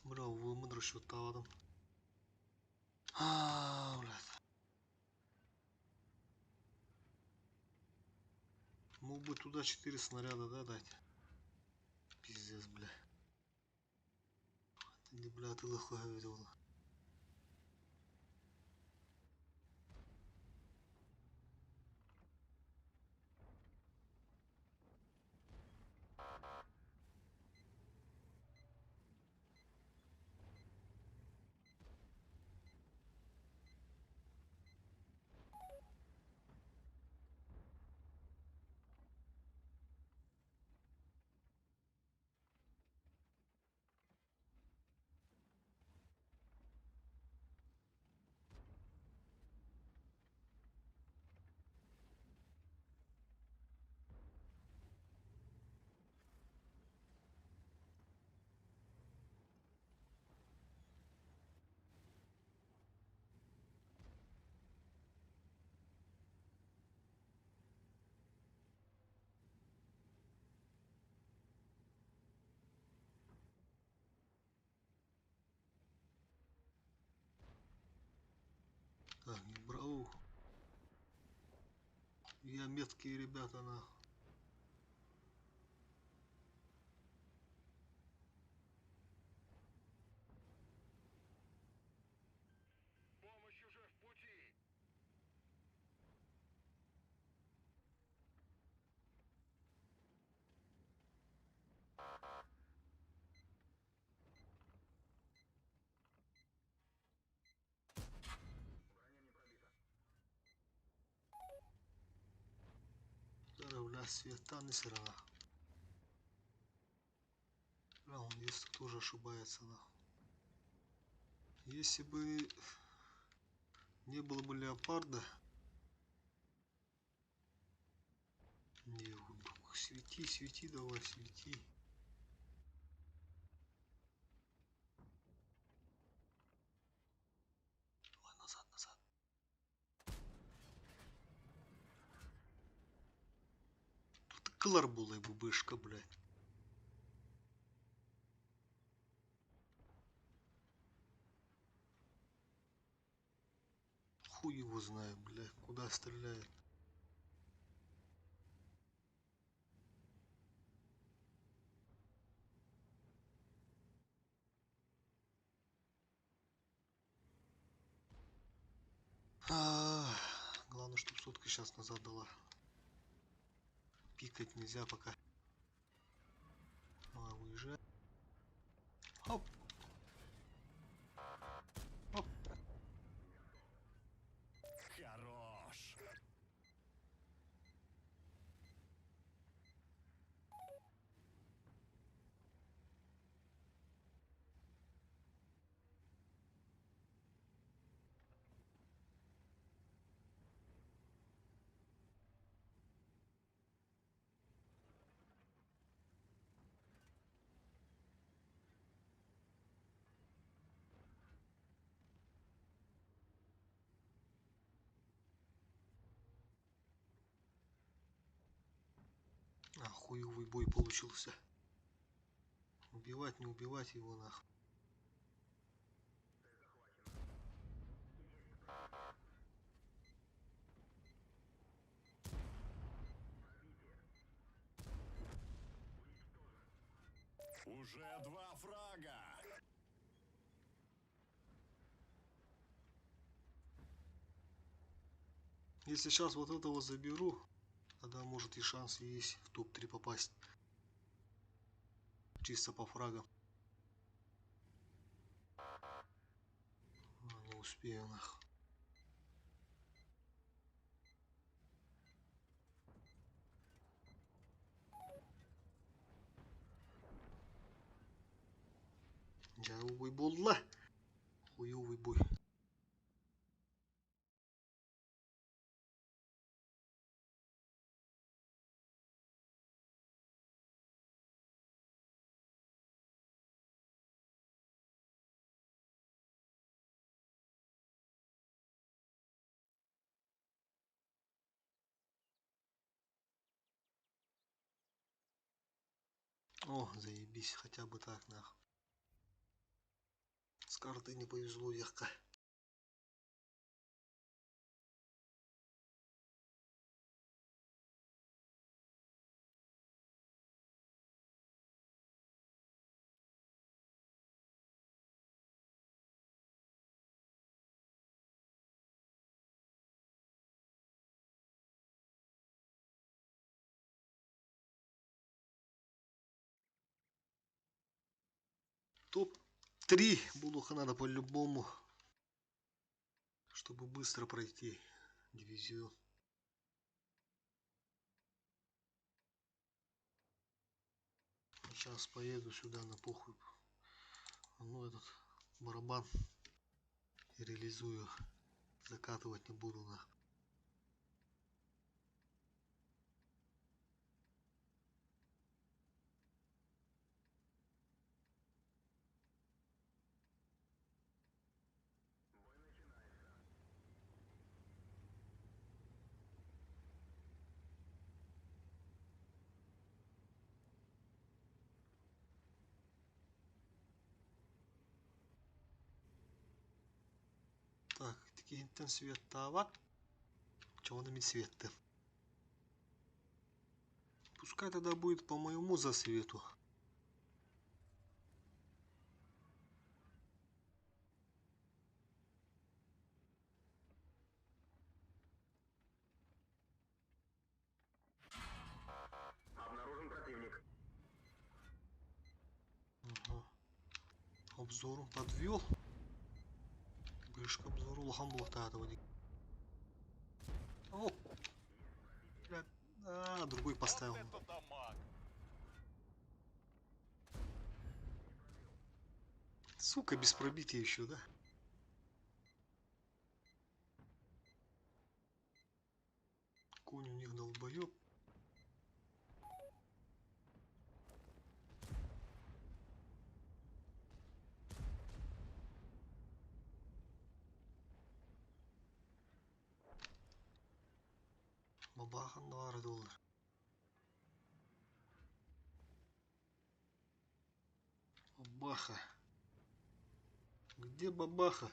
Бля, вымудрил там. Блядь. Мог бы туда 4 снаряда, да, дать? Пиздец, бля. Не, бля, ты лохой говорил. Так, не брал. Я меткие ребята, нахуй. Помощь уже в пути. Броня не пробита. Зараз, бля, света не сирена. Бля, он здесь тоже ошибается, нахуй. Если бы не было бы леопарда. Не, свети, свети, давай, свети. Давай, назад, назад. Тут кылар булай бубышка, блядь. Хуй его знает, блядь, куда стреляет. Главное, чтобы сотка сейчас назад дала. Пикать нельзя пока. Уезжай. Оп. Оп. Хорош. Хуевый бой получился. Убивать, не убивать его нахуй. Уже 2 фрага. Если сейчас вот этого заберу, тогда может и шанс есть в топ-3 попасть. Чисто по фрагам. Не успею нахуй. Хуевый болла. Хуевый бой. О, заебись, хотя бы так нахуй. С картой не повезло ярко. Топ-3 Булуха надо по-любому, чтобы быстро пройти дивизион. Сейчас поеду сюда на похуй. Ну, этот барабан и реализую. Закатывать не буду на. Так, такие света. Черными цветы. Пускай тогда будет по моему засвету. Обнаружен противник. Ага. Обзором подвел. Ближе к обзору лохам этого. О! А, другой поставил. Вот это дамаг. Сука, без пробития еще, да? Конь у них долбоеб. Бабаха $2. Бабаха. Где бабаха?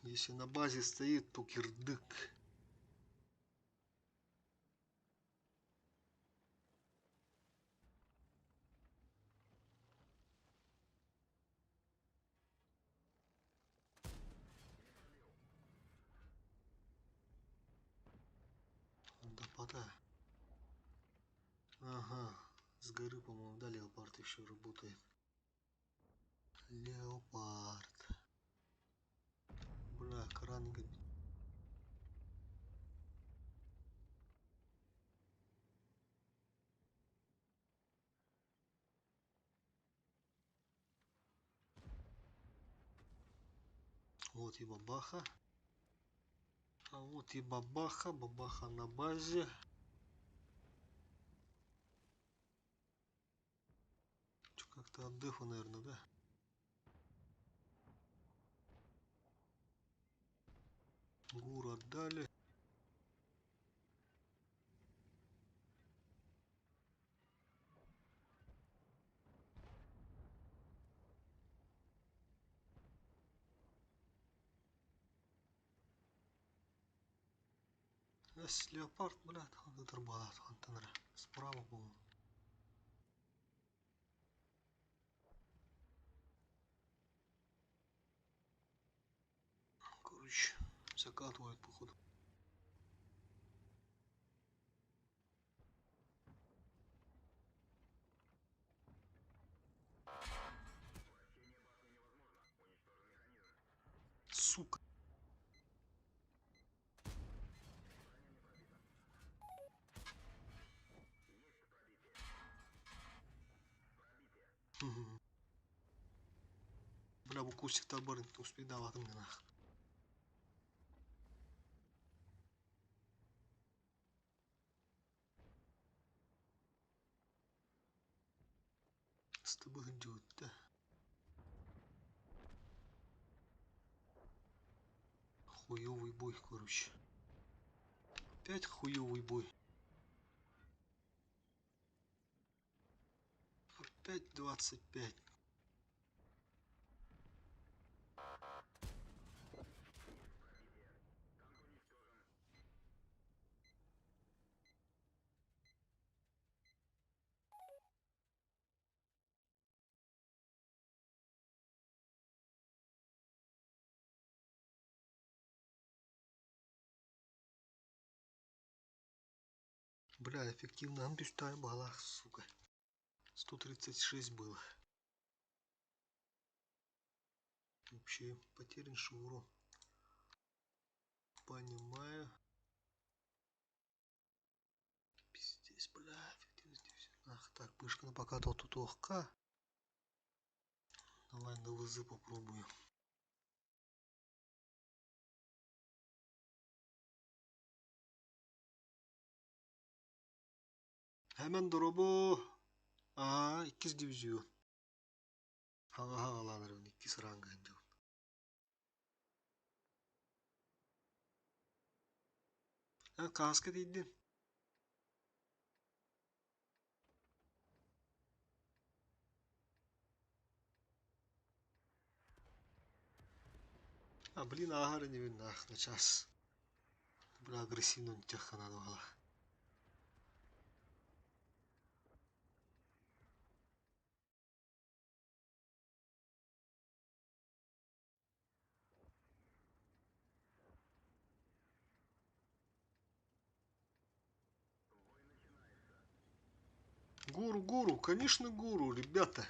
Если на базе стоит, то кирдык. Да пода. Ага. С горы, по-моему, да, леопард еще работает. Леопард. Бля, кранга. Вот и бабаха. А вот и бабаха. Бабаха на базе. Как-то отдыху, наверное, да? Гур отдали. Если леопард, блядь, он это арбалет, он тенра. Справа, по-моему. Короче, закатывает, походу. Сука. Мгм. Бля, bu кустик таборин, то успей давать мне нах. С тобой идет, да? хуёвый бой, короче. Опять хуёвый бой. Опять 25. Бля, эффективно амбистая была, сука. 136 было. Вообще потерян шуру. Понимаю. Пиздец, бля, эффективность все. Ах, так, пышка напокатал тут ОХК. Давай на ВЗ попробую. Hemen drop'u. Aa, ikiz divizyon. Havalanırım ikiz rangında. Ha, kaskı değildin. А, блин, агар не видно, ах, на час. Бля, агрессивно тяха надо было. Гуру, конечно, гуру, ребята.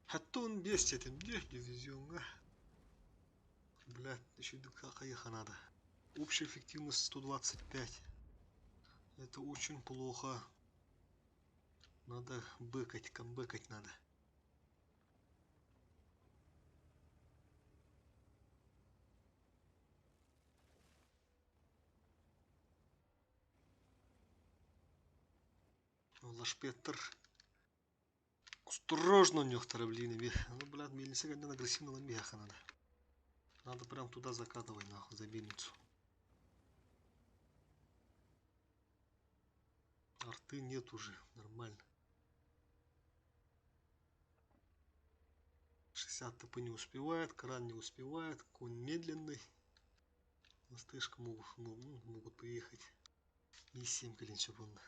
Хаттон 10 этим, где дивизион, а? Блядь, еще как ехать надо. Общая эффективность 125. Это очень плохо. Надо бэкать, камбэкать надо. Лашпеттер. Осторожно, нехтара, блин, ну, блядь, мельница, когда агрессивно ламбеха надо. Надо прям туда закатывать, нахуй, за мельницу. Арты нет уже, нормально. 60 ТП не успевает, кран не успевает, конь медленный. СТшка могут приехать. И 7 колен, чтобы он.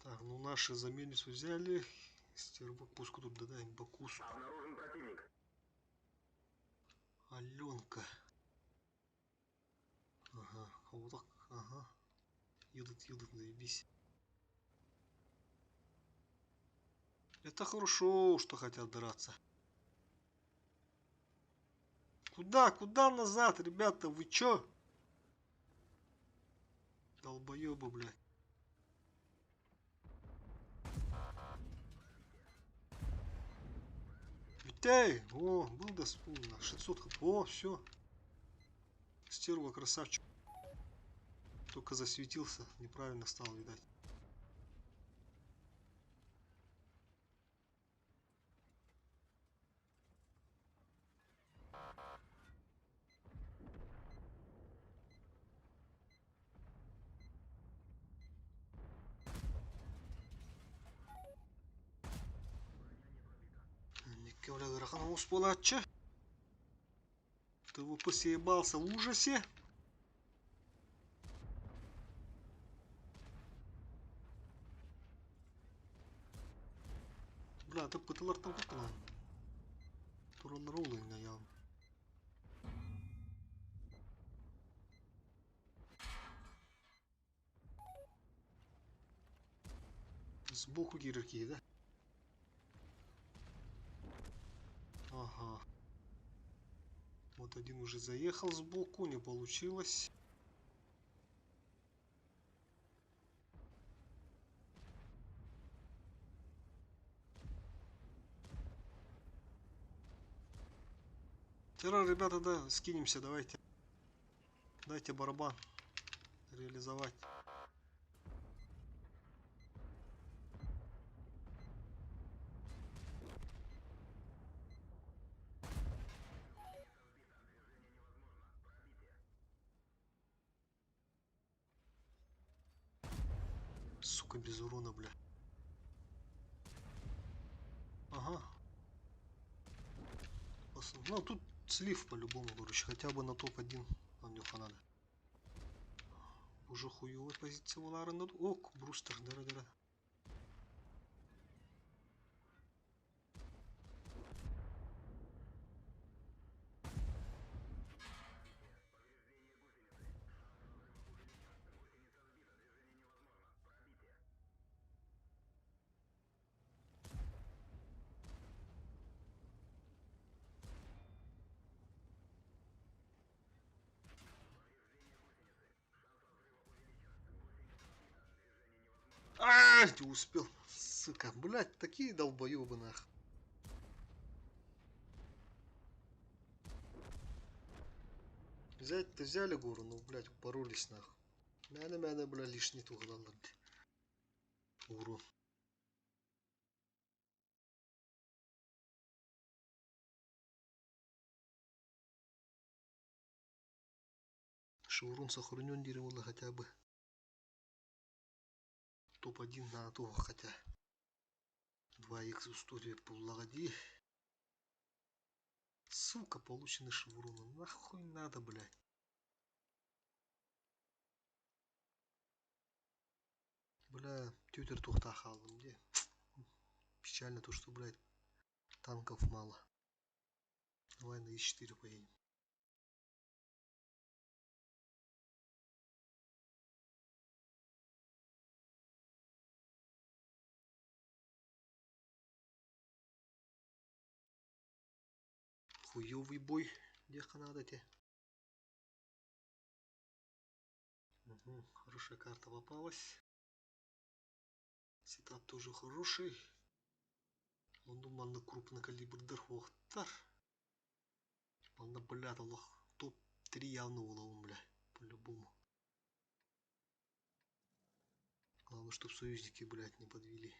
Так, ну наши за мельницу взяли. Стервок, пусть тут даем бакусу. Обнаружен противник. Аленка. Ага, вот так, ага. Едут, заебись. Это хорошо, что хотят драться. Куда назад, ребята, вы чё? Долбоёбы, блядь. Витяй! О, был доступно. 600 хп. О, все. Стерва, красавчик. Только засветился, неправильно стал, видать. Никевля Грахановус Полатча. Ты бы посеебался в ужасе. Бля, ты пыталар там кутала. Турон роллинг наял. Сбоку кирки, да? Ага. Вот один уже заехал сбоку, не получилось. Террор, ребята, да, скинемся, давайте. Дайте барабан реализовать. Сука, без урона, бля. Ага. Ну, тут слив по-любому, короче. Хотя бы на топ-1 Анюха надо. Уже хуевая позиция была рано. Ок, Брустер, дыра-дыра. Не успел. Сука, блять, такие долбоебы нах. Взять-то взяли гору, ну, блять, упоролись нахуй. Мяна, бля, лишний тух дал. Урон. Шеврон сохранен дерево хотя бы. Топ-1 на то, хотя 2х история поллагоди. Сука, полученный шеврон. Нахуй надо, блядь. Бля, тютер тухта халдым, где? Печально то, что, блядь, танков мало. Давай на Е4 поедем. Хуёвый бой. Где надо те? Угу, хорошая карта попалась. Сетап тоже хороший. Он думал на крупный калибр Дерхохтар. Он на, блядь, лох. Топ-3 явно уловом, бля. По-любому. Главное, чтоб союзники, блядь, не подвели.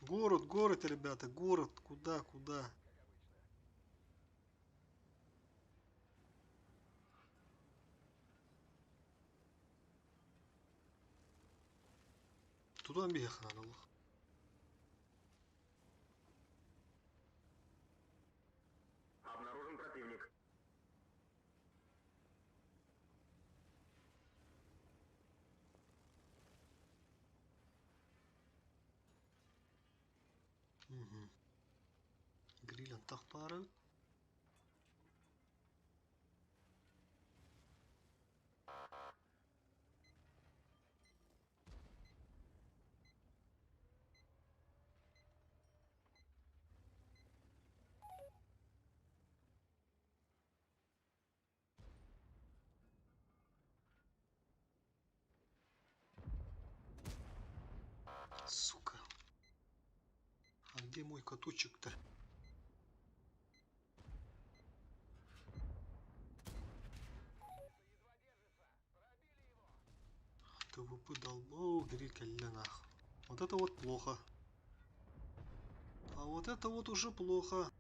Город, ребята, город. Куда? Туда бегать надо, лох. Обнаружен противник. Угу. Гриль антахпары. Сука. А где мой каточек-то? ТВП долбо, гриль калянах. Вот это вот плохо. А вот это вот уже плохо.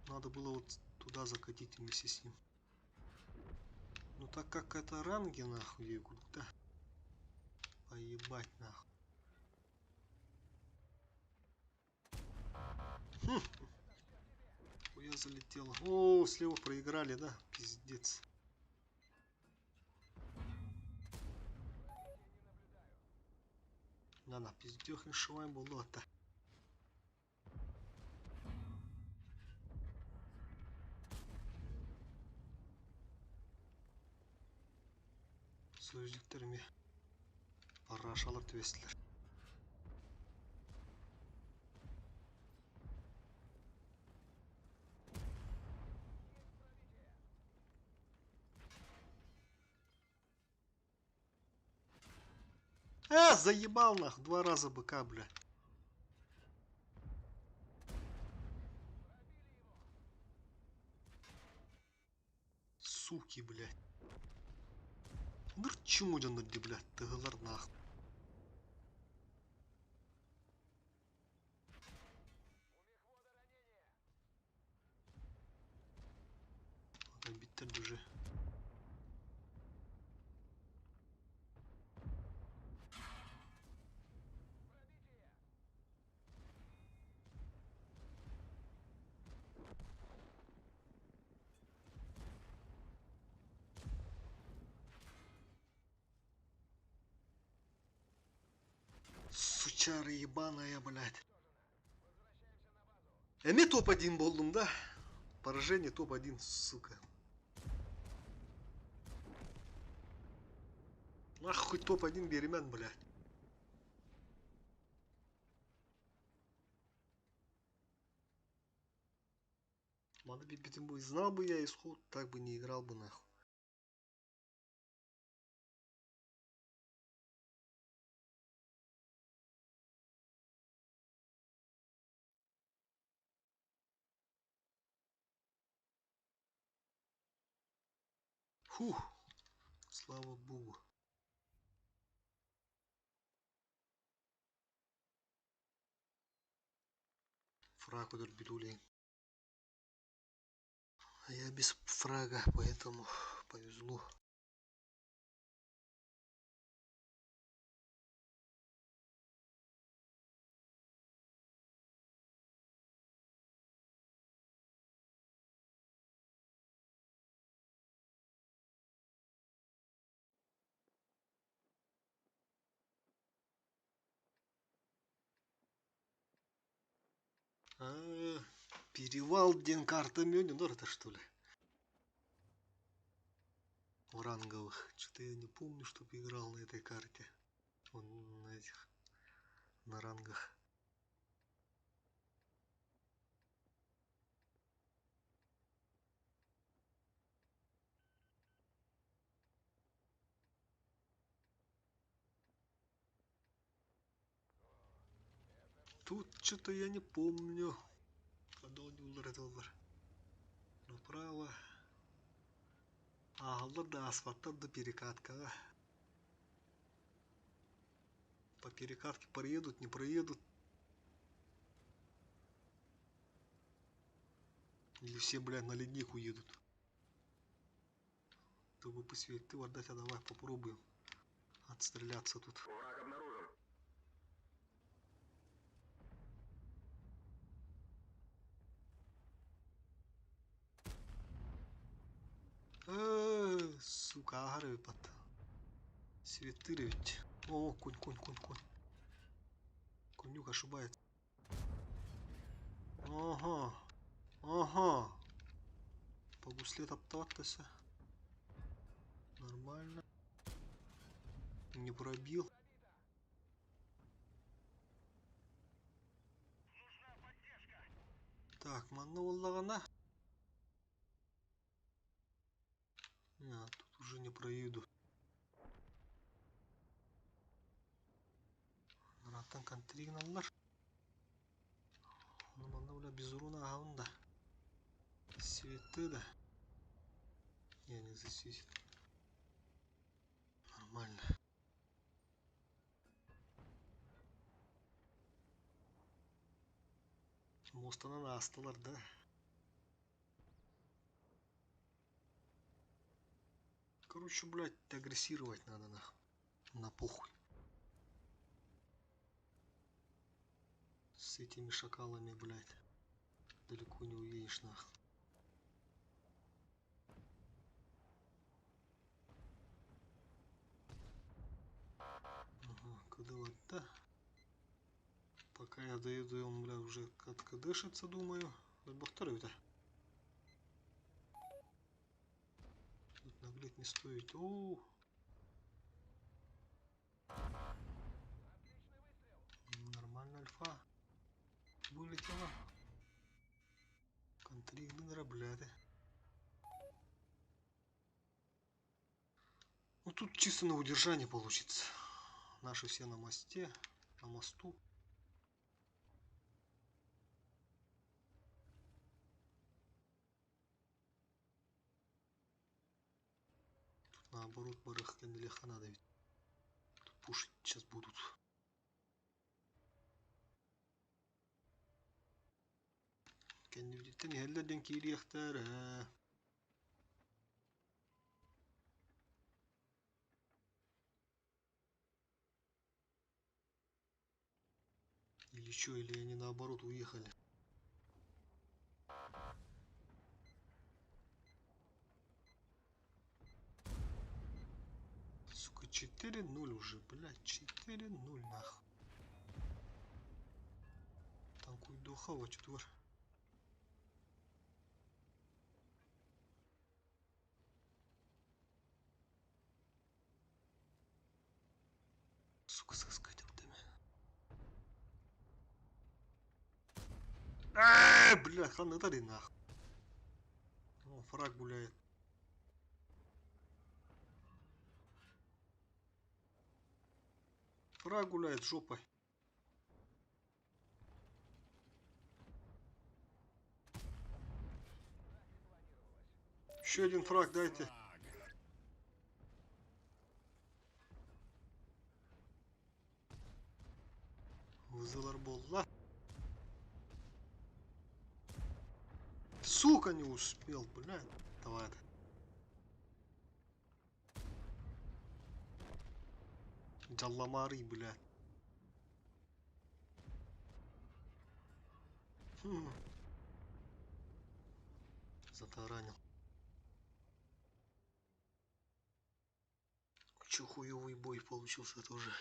Надо было вот туда закатить вместе с ним. Ну так как это ранги нахуй, куда? Поебать нахуй. Я залетел. О, слева проиграли, да? Пиздец. На, пиздёх решиваем болото. сөздіктеріме парашалар төбестілер. Заебал нахуй, 2 раза быка, бля. Суки, блядь. Чему дянырды, блядь, тыгылар нахуй. Биттер уже. Сучара ебаная, блядь. Эми топ-1 болдум, да? Поражение топ-1, сука. Нахуй топ-1 беремен, блядь. Надо битым бы, знал бы я исход, так бы не играл бы нахуй. Фух, слава богу. Фраг удар бедулей. А я без фрага, поэтому повезло. Перевал Денкарта Мёнин, это что ли? В ранговых. Что-то я не помню, чтоб играл на этой карте. Он на этих. На рангах. Тут что-то я не помню. Направо. Да, асфальтта до перекатка. По перекатке проедут, не проедут. Или все, блядь, на ледник уедут. Ты бы посвети, ты отдать, а давай попробуем отстреляться тут. Враг обнаружен. Сука, агарви пат. Светырь ведь. О, конь. Конюк ошибается. Ага. По гусле топтаться. Нормально. Не пробил. Так, манна. Тут уже не проеду. Ратан контригналар. Манна без урона гаунда. Светы, да. Я не засвистит. Нормально. Мостана на асталар, да? Короче, блядь, агрессировать надо на похуй. С этими шакалами, блядь, далеко не уедешь нахуй. Ага, куда вот, да? Пока я доеду, и он, бля, уже откадышится, думаю. Повторю-то. Тут наглеть не стоит. О, 3 игнора, блядь. Ну тут чисто на удержание получится. Наши все на мосте, на мосту. Тут наоборот барах Кенделеха надо ведь. Тут пушить сейчас будут. Кенделеха hellerden кирияхтар. Или что, или они наоборот уехали. Сука, 4-0 уже, блядь, 4-0 нахуй. Танкуй до хава, четвер. Сука, соскать время. Бля, ханатари нахуй. О, фраг гуляет. Фраг гуляет жопой. Еще один фраг дайте. Вызаларболла. Сука, не успел, блядь. Давай. Джалламари, блядь. Затаранил. Че хуёвый бой получился тоже.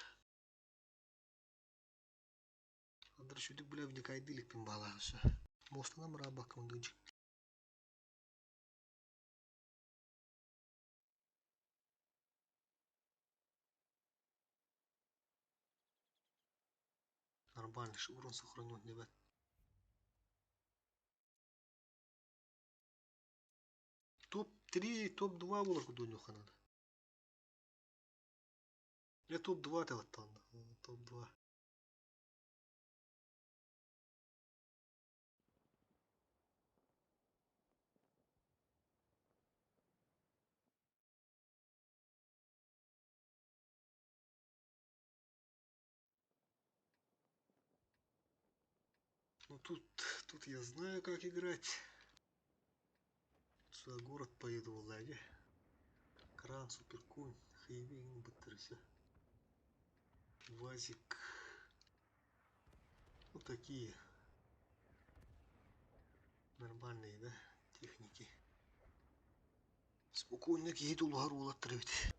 Андрюшюдик, бля, в дикайдылик пимбала все. Мост нам раба кондыч. Нормально, что урон сохранен, ребят. Топ-3 и топ-2 было куда-нибудь надо. Я топ-2 то там, топ-2. Ну тут я знаю, как играть. Сюда город поеду в лаге. Кран, суперкунь, хейвин, баттерся. Вазик. Вот такие нормальные, да, техники. Спокойно еду гору отрыть.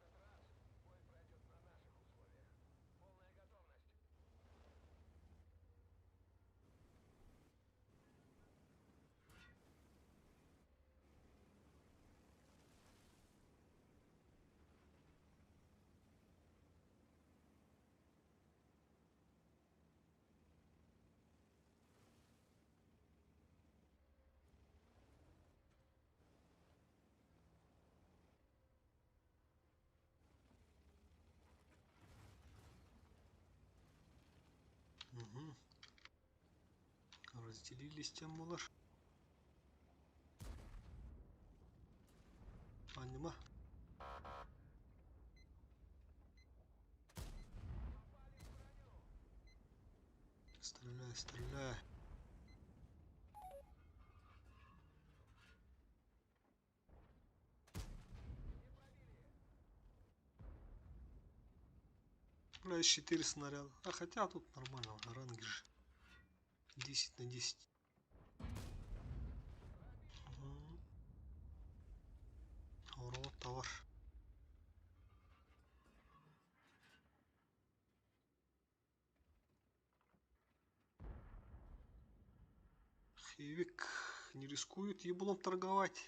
Угу. Разделились тем малыш. Анима. Стреляй, стреляй. Бля, 4 снаряда. А хотя тут нормально, ранги же. 10 на 10. Угу. Урод, товар. Хейвик не рискует еблом торговать.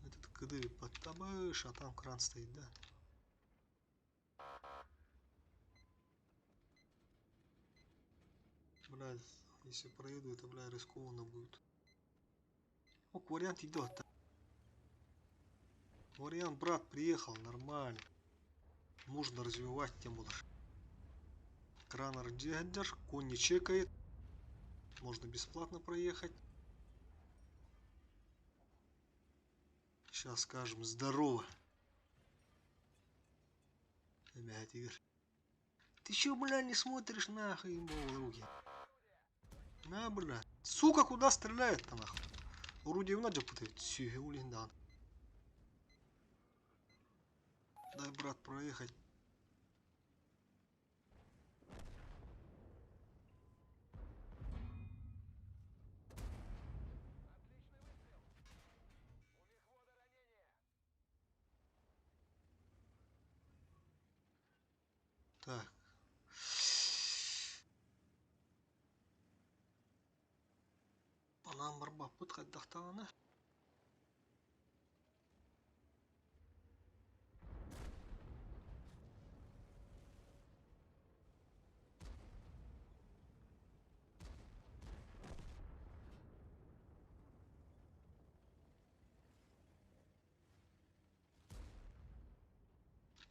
Этот кыды подтабыш, а там кран стоит, да? Блядь, Если проеду, это, бля, рискованно будет. О, вариант идет. Вариант, брат, приехал, нормально. Нужно развивать тему. Кранер дядер, конь не чекает. Можно бесплатно проехать. Сейчас скажем здорово. Блядь, Игорь. Ты чё, бля, не смотришь нахуй ему в руки? На, бля. Сука, куда стреляет-то нахуй? Орудие в надо путает. Сюгеулиндан. Дай, брат, проехать. Так. Анам барба пытать дахтана.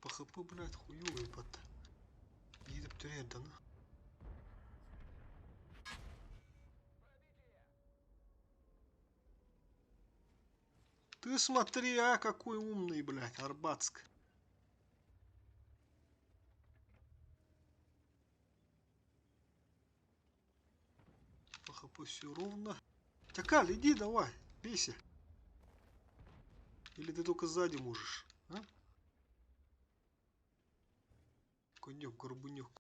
По хп, блядь, хуёвый под. Едет турет, да, на. Ты смотри, а, какой умный, блядь, Арбатск. По хп все ровно. Тякаль, иди давай, бейся. Или ты только сзади можешь, а? Конек, горбунек.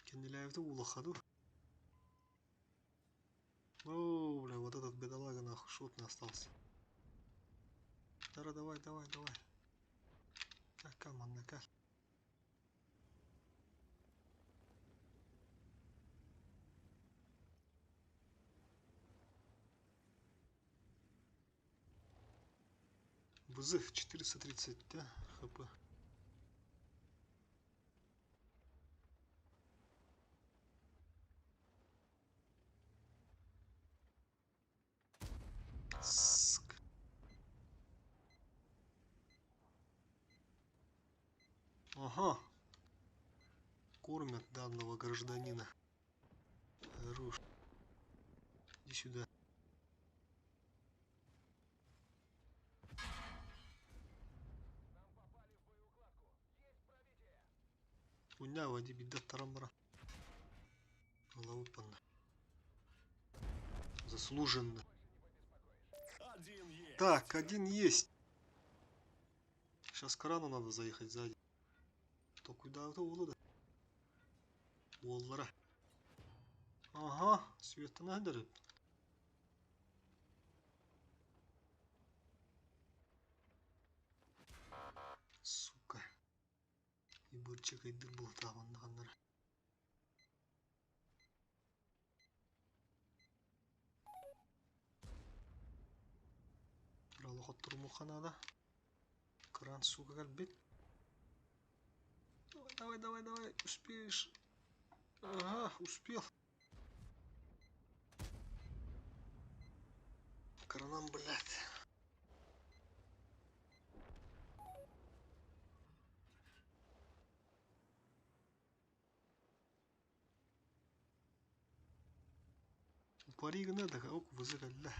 Кенеляев-то улахаду. О, бля, вот этот бедолага нахуй шотный остался. Тара, давай, давай, давай. Как, манна, как. Вызов 430, да, хп. Ск. Ага. Кормят данного гражданина. Хорош. Иди сюда. Уня, води беда тарамбра. Лаупанна. Заслуженно. Так, один есть. Сейчас к крану надо заехать сзади. То куда это улуда? Уоллара. Ага, света надо. Сука. И будет чекать дыр был там, он нахандар. Пролохот турмуханада. Кран, сука, кальбит. Давай, давай, давай, давай, успеешь. Ага, успел. Кранам, блядь. Парига надо, как вызывали.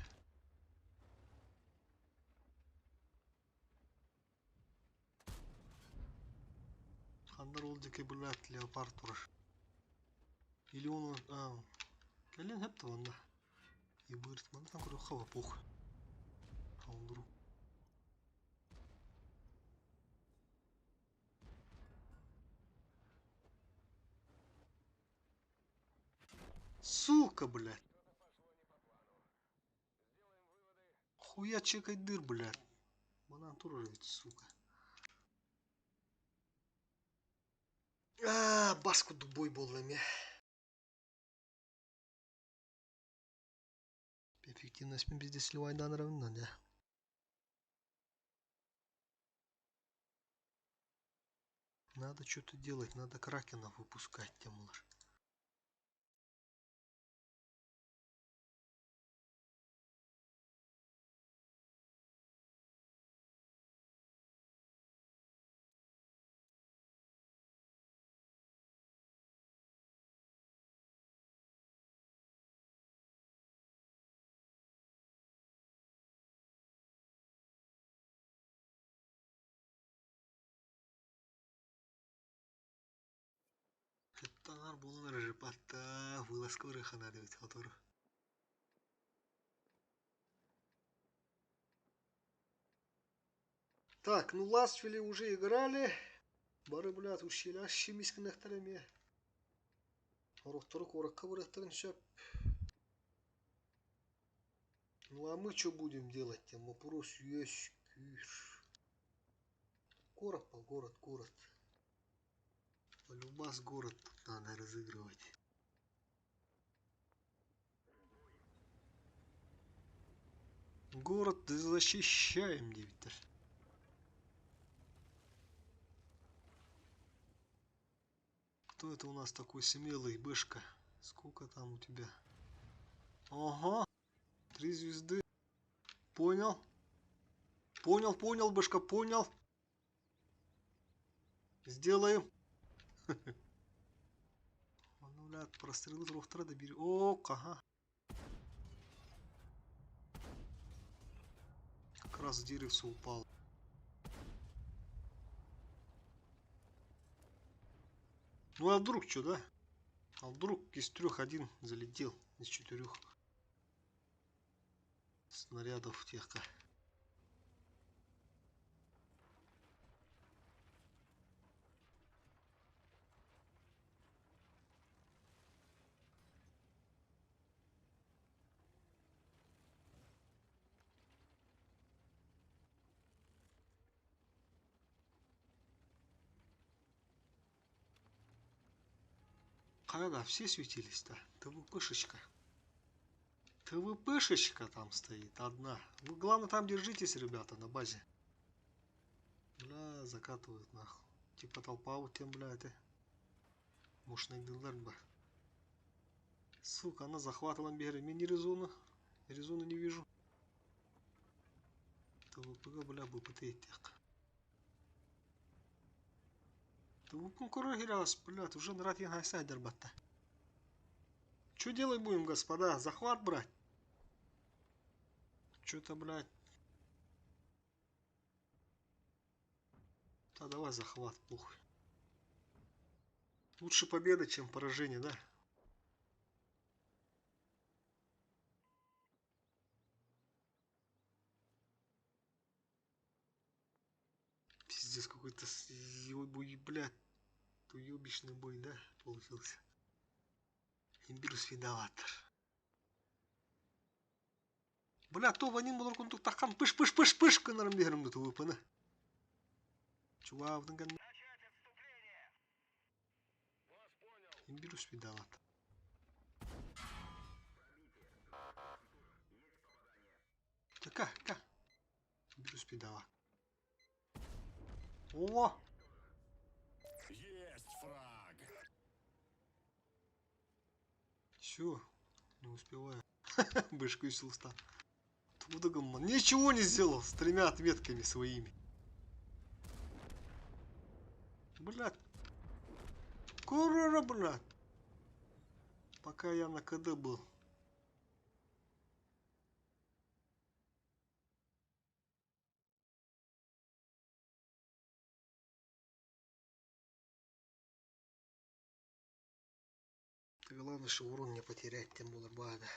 Хандар олдики, блядь, леопард тураш. Или он, кэлен хэптэ ванна. И бырт, мана там куру хава пух. Хаундру. Сука, блядь. Хуя чекать дыр, блядь. Банан тоже ведь, сука. Баску дубой болами. Эффективность без сливай дан равна, да. Надо что-то делать, надо кракенов выпускать, Тимур. Арбулын рыжипатта вылазкоры хана девит хатор. Так, ну Ластфили уже играли. Бары, блядь, ущелящий мискнехтерами. Рухторок уракка бурахтарын шап. Ну а мы что будем делать? Там вопрос есть. Город по город. Полюбас город надо разыгрывать. Город защищаем, девять. Кто это у нас такой смелый, Бэшка? Сколько там у тебя? Ага, 3 звезды. Понял. Понял, Бэшка, понял. Сделаем. Обновляет прострелы трохтара добери. О, ага. Как раз деревце упал. Ну а вдруг что, да? А вдруг из 3 один залетел, из 4 снарядов техка. Когда все светились-то? ТВПшечка. ТВПшечка там стоит одна. Вы главное там держитесь, ребята, на базе. Бля, закатывают нахуй. Типа толпа вот тем, бля, это. Может найдылар бы. Сука, она захватывала бегает. Мне не резона. Резона не вижу. ТВП, бля, БПТ тех. ТВП курагирас, блядь, уже нрат я сайдер батта. Что делать будем, господа? Захват брать? Что-то, блядь. Да давай захват, похуй. Лучше победа, чем поражение, да? Пиздец, какой-то бой, блядь. Уебищный бой, да, получился. Имбирус виноват. Бля, то ванин булар кунтук такан пыш канарам бегерим да тувыпына. Чувак, данган. Имбирус виноват. Така. Имбирус виноват. О! Есть фраг. Все, не успеваю. Бышку из уста. Ничего не сделал с 3 отметками своими. Блядь. Курора, блядь. Пока я на КД был. Главное, что урон не потерять, тем более бада.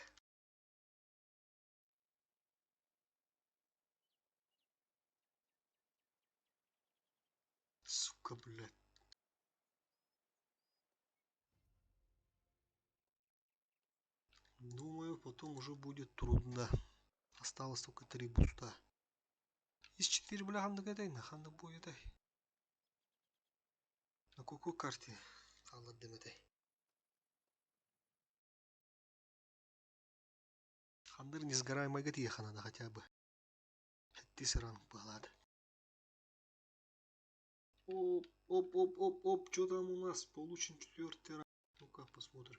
Сука, блядь. Думаю, потом уже будет трудно. Осталось только 3 буста. Из 4, бля, ханда гадай, на ханда будет ай. На какой карте? Халаддым этой. Хандыр не сгораемой гадеха надо хотя бы. Ты сран погладь. Оп. Что там у нас? Получен 4-й ранг. Ну-ка, посмотрим.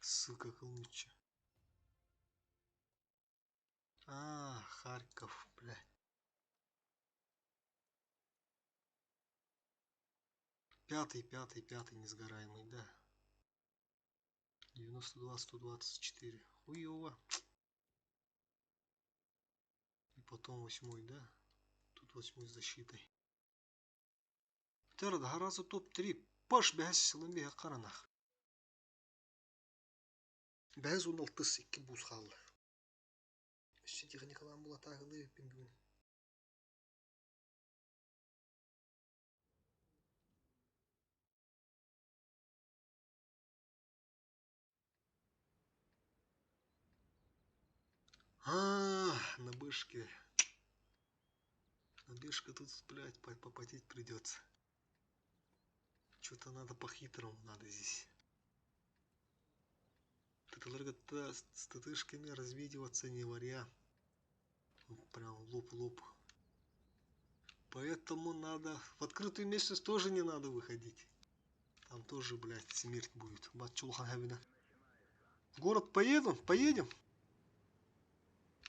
Сука, Калмыча. А, Харьков, блядь. 5-й, несгораемый, да. 92-124. Хуёво. потом 8, да? Тут 8 с защитой. Терд, гараза топ-3. Паш бәс сылын бе қаранақ. Бәз 16 буз қалды. Үсті техникалан бұл атағылы пингвин. На бышке. На бышке тут, блядь, попотеть придется. Что-то надо по-хитрому надо здесь. Тытыларга с тытышками разведиваться не вариант. Прям лоб-лоб. Поэтому надо... В открытую местность тоже не надо выходить. Там тоже, блядь, смерть будет. В город поедем? Поедем.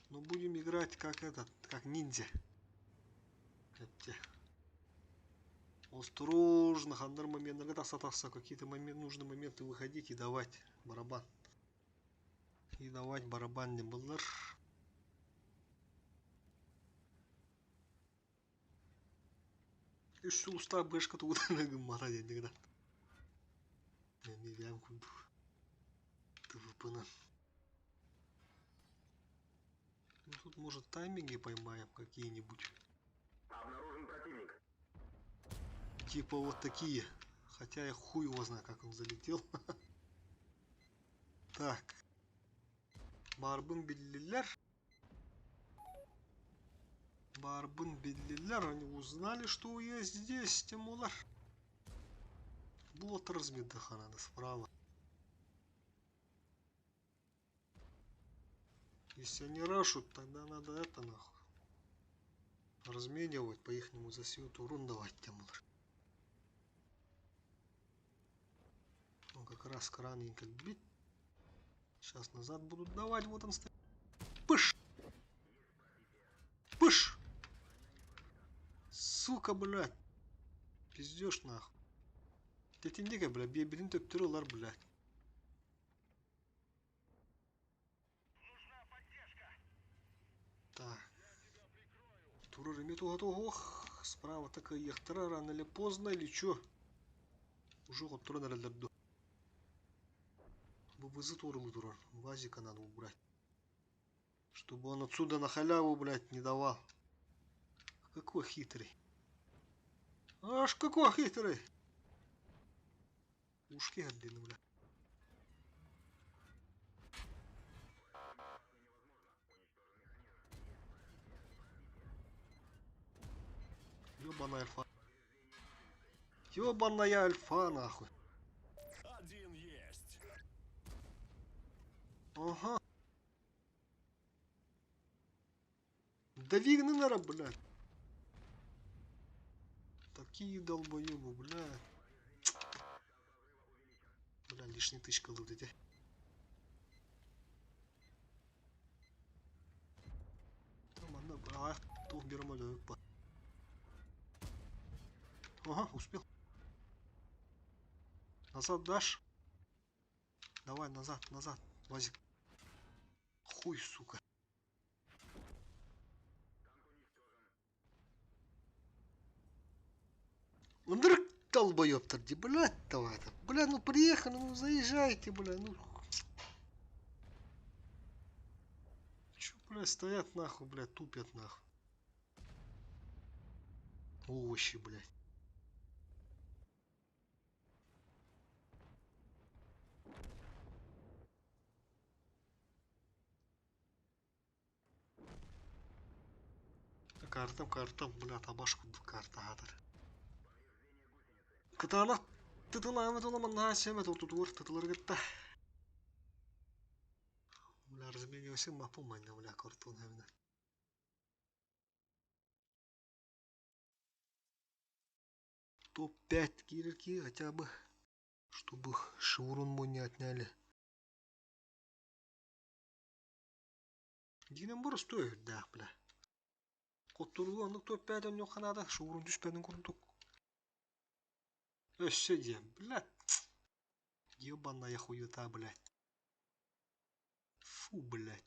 Но будем играть как этот, как ниндзя. Осторожно, хандар момент, какие-то нужные моменты выходить и давать барабан. И давать барабан не было. И что уста бэшка тут мара денег. Не вям куду. Ты выпана. Ну тут может тайминги поймаем какие-нибудь. Обнаружен противник. Типа вот такие. Хотя я хуй его знаю, как он залетел. Так. Барбын биллилер. Барбын биллилер. Они узнали, что я здесь, Тимулар. Вот размедаха надо справа. Если они рашут, тогда надо это нахуй. Разменивать по ихнему засвету урон давать, Тимулар. Он как раз краненько бить. Сейчас назад будут давать, вот он стоит. Пыш! Пыш! Сука, блядь. Пиздешь нахуй. Детиндеге, блядь, бебелин төптүрүлар, блядь. Так. Туры имеет ох. Справа такая яхтара, рано или поздно, или чё? Уже вот туры нарядерду. Бубызы туры туры. Вазика надо убрать. Чтобы он отсюда на халяву, блядь, не давал. Какой хитрый. Аж какой хитрый. Ушки отдельно, блядь. Ёбаная альфа. Ёбаная альфа, нахуй. Один есть. Ага. Дави нара, блядь. Такие долбоёбы, блядь. Бля, лишний тычка вот эти. Там одна, бля, то берем по. Ага, успел. Назад дашь? Давай, назад, назад. Вазик. Хуй, сука. Мдрк, долбоёб торди, блядь, давай. Бля, ну приехали, ну заезжайте, бля, ну. Чё, бля, стоят нахуй, блядь, тупят нахуй. Овощи, блядь. Картам, бля, табашку карта гадар. Кытаалак тытылаамет оламан наасемет отутур тытылыргытта. Бля, разменивайся мапу майна, бля, картон хэмна. Топ-5 кирки хотя бы, чтобы шаурон мой не отняли. Динамбур стоит, да, бля. Коттургуандык топ-5 он yok kanada шаурон түспедин курдук. Өссөде, блядь. Ёбаная хуета, блядь. Фу, блядь.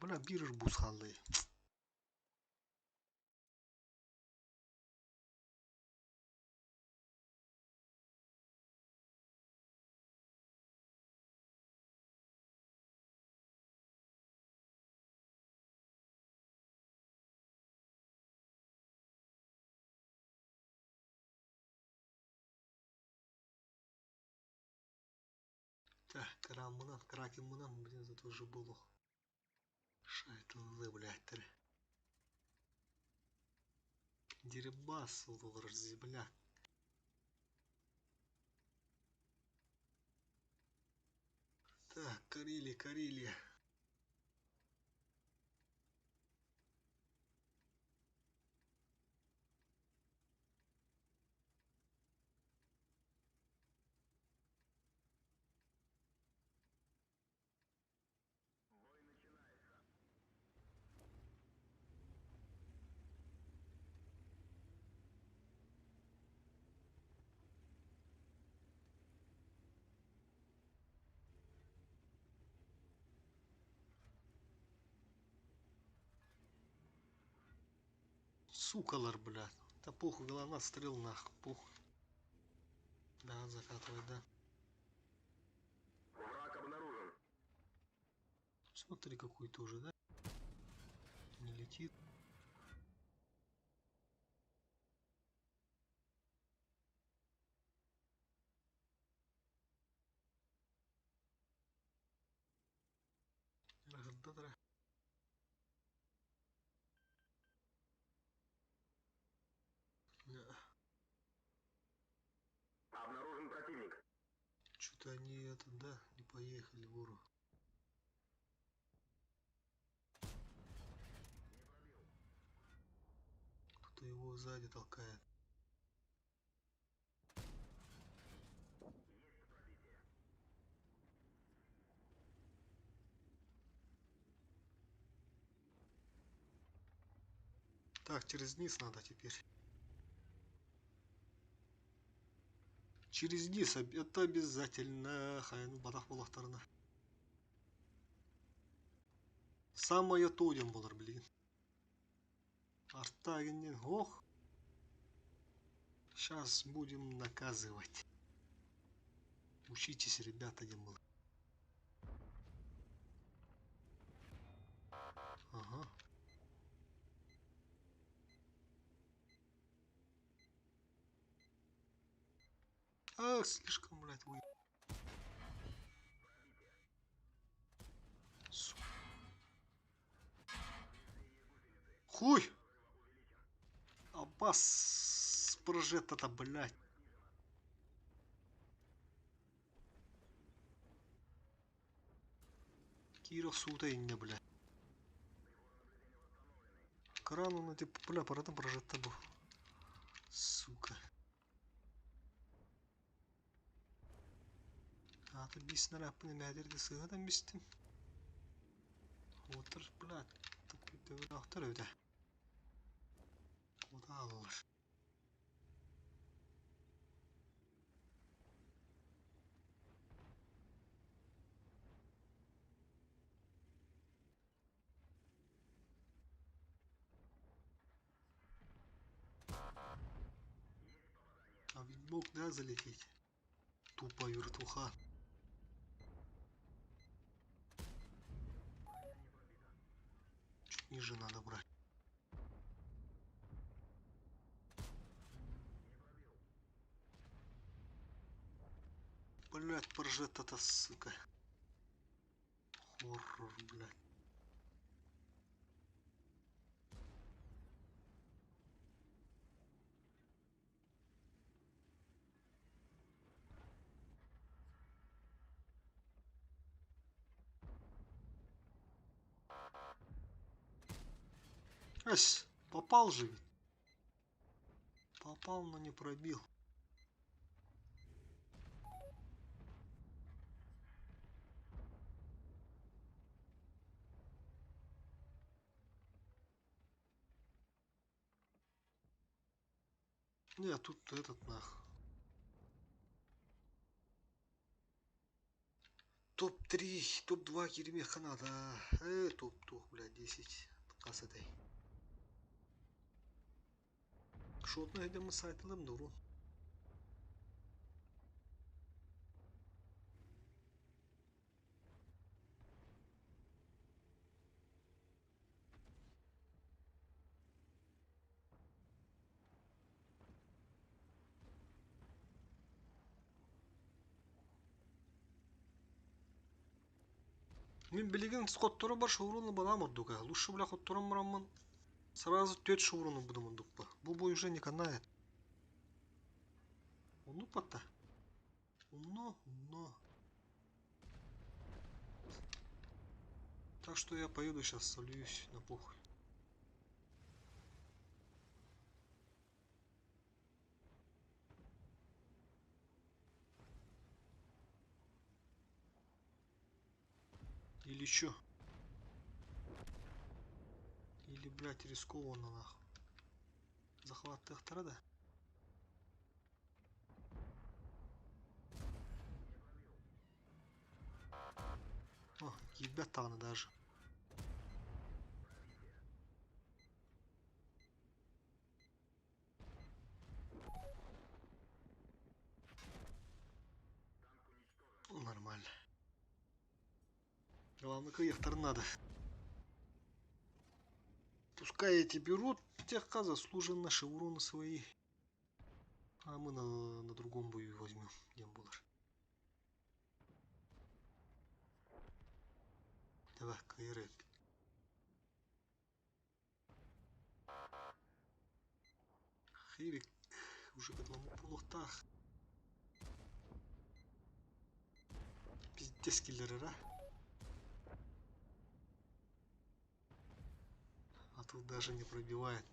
Бля, бирж бус халлы. Так, кракен мынан, блин, это тоже было. Шайтанлы, блядь, тірі. Дерибас, олар бля. Так, Карелия. Сукалар, блядь. Да похуй, голова стрел нахуй, похуй. Да, закатывай, да. Враг обнаружен. Смотри, какой тоже, да? Не летит. Да-да-да. Обнаружен противник. Что-то они это, да, не поехали в уру. Кто-то его сзади толкает. Так, через низ надо теперь. Через низ, это обязательно. Хайну батах болақтарына. Самое тоден болар, блин. Артагенен, ох. Сейчас будем наказывать. Учитесь, ребята, дембл. Ага. Ах, слишком, блядь, вы. Хуй! Абас прожета-то, блядь. Киров сутайня, блядь. Крану на типа, бля, парадом прожета был. Сука. Аты бисін раппыны мәдерді сығадан бистім. Отыр, блядь. Тіпті ақтыр өйді. Ода алылыр. А ведь мог, да, залететь? Тупо вертуха. Чуть ниже надо брать. Блять, прожета-то, сука. Хоррор, блядь. Ась, попал же ведь. Попал, но не пробил. Не, тут этот нах. топ-3, топ-2 керемет қанат. Топ-2, блядь, 10. Қасадай. Шотына едемі сайтылым да ұрын. Мен білеген скотторы бар шоуруны бала мордука. Лучше, бля, хоттором марамман. Сразу 4 шоуруны буду мордукпа. Бұл бой уже не канает. Ну, пота. Но. Так что я поеду сейчас, сольюсь на похуй. Или чё? Или, блядь, рискованно нахуй. Захват Техтера, да? О, ебят таны даже. Ну, нормально. Главное, Техтер надо. Пускай эти берут техка заслуженно шевроны свои. А мы на другом бою возьмем. Дембулар. Давай, Кайрек. Хейвик уже к одному полухтах. Пиздец киллеры, да? А тут даже не пробивает.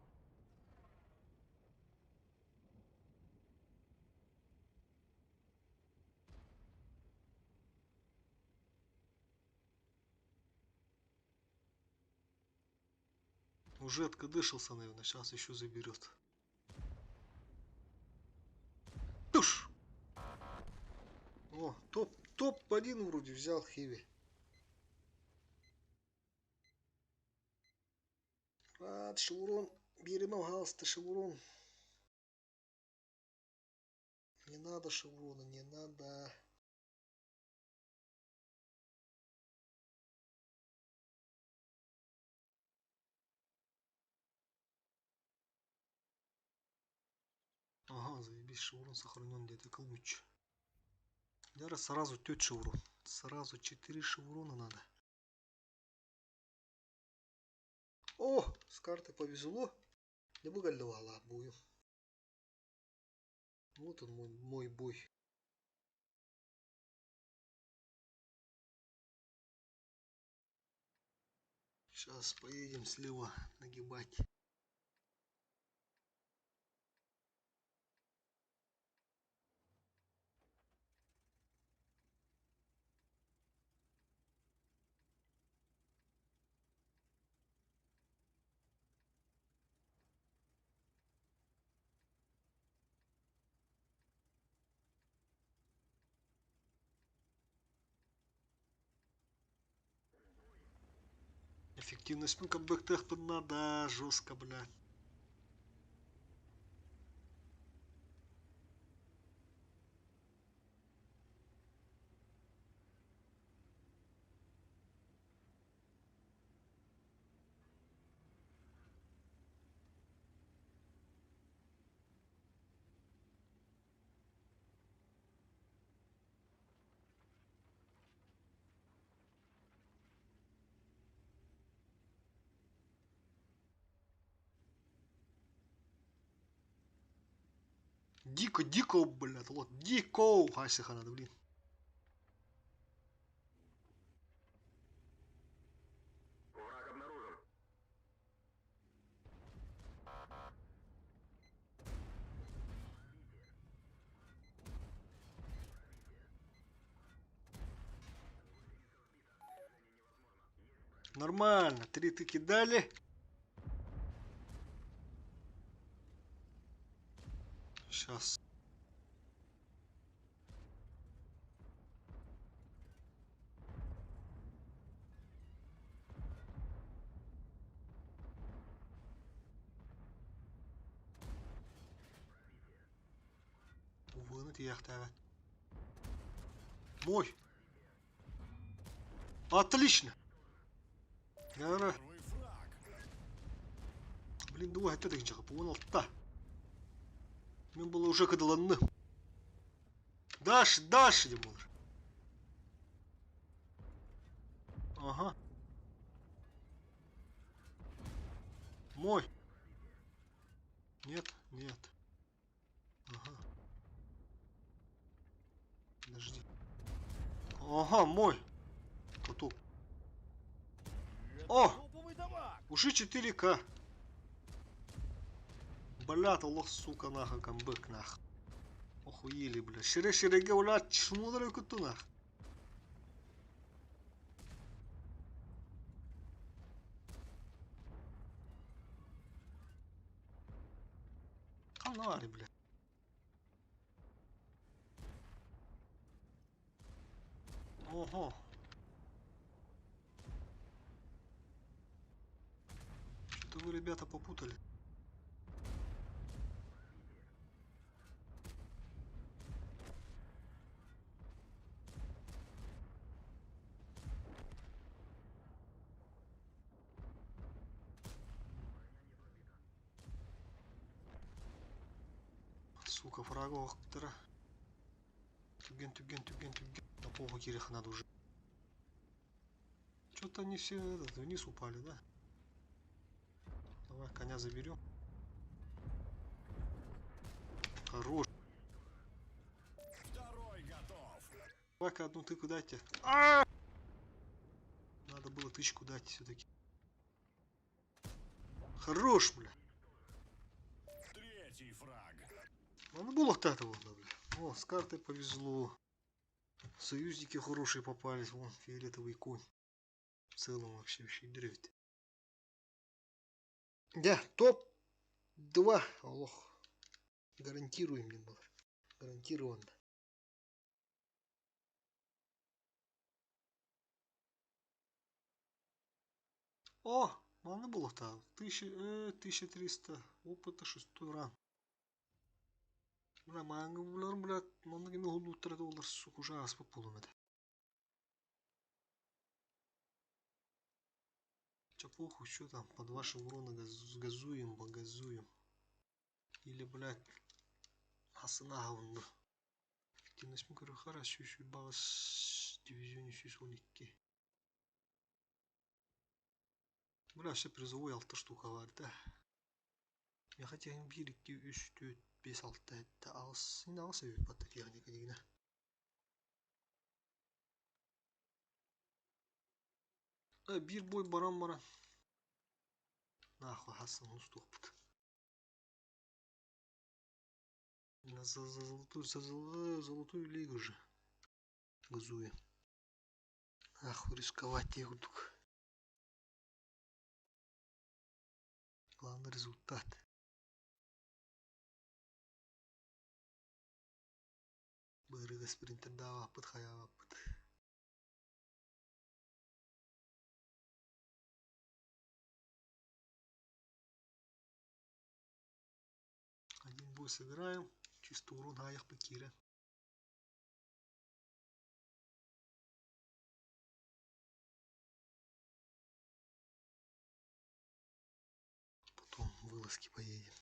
Уже откадышился, наверное, сейчас еще заберет. Туш! О, топ-1 вроде взял Хиви. Шеврон. Берем, пожалуйста, шеврон. Не надо шеврона, не надо. Ага, заебись, шеврон сохранен где-то калмыч. Я раз сразу тет шеврон. Сразу 4 шеврона надо. О, с карты повезло. Не выгодливала бою. Вот он мой бой. Сейчас поедем слева нагибать. Эффективность, ну как бы надо жестко, блядь. Дико, блядь, вот, дико. Асиха надо, блин. Враг обнаружен. Нормально, 3 тыки дали. Сейчас. Оны тияқтават. Мой. Отлично. Гара. Первый фраг. Блин, дуа это так жаға. Буын алтта. Мен бұл уже кыдыланны. Даш, деп болар. Ага. Мой. Нет. Ага. Подожди. Ага, мой. Каток. О! Топовый табак. Уже 4К. Блядь, Аллах, сука, нахуй, камбэк, нах. Охуели, бля. Шире-ширеге, блядь, шмудрый куту, нах. Канари, бля. Ого. Что-то вы, ребята, попутали. Сука, фрагов ктара. Туген. На похуй киреха надо уже. Что-то они все вниз упали, да? Давай коня заберем. Хорош. Второй готов. Давай-ка одну тыку дайте. Надо было тычку дать все-таки. Хорош, бля. Третий фраг. Надо было так вот, бля. О, с картой повезло. Союзники хорошие попались. Вон, фиолетовый конь. В целом вообще дрифт. Да, топ-2. Аллах. Гарантируем мне было. Гарантированно. О, надо было там. 1300 опыта, 6-й ранг. Бля, мангулар, блядь, мана кеме $100, сука, уже аз по полумета. Чё похуй, что там, под ваши урона газуем, багазуем. Или, блядь, асына вон. Активность мукары хорошо, еще багаз дивизионе сюсоникке. Бля, все призовой 6 штука var да. Я хотя 1, 2, 3, 4, 5, 6 это алыс. Yine alsa bir patlat yani kadına. Bir boy баран. Нахуй, Хасан, ну стопут. За золотую лигу же. Газуем. Нахуй рисковать их вдруг. Главный результат. Бырыга спринтер дава пыт хаява пыт. Один бой сыграем. Чисто урон хаях покире. Потом вылазки поедем.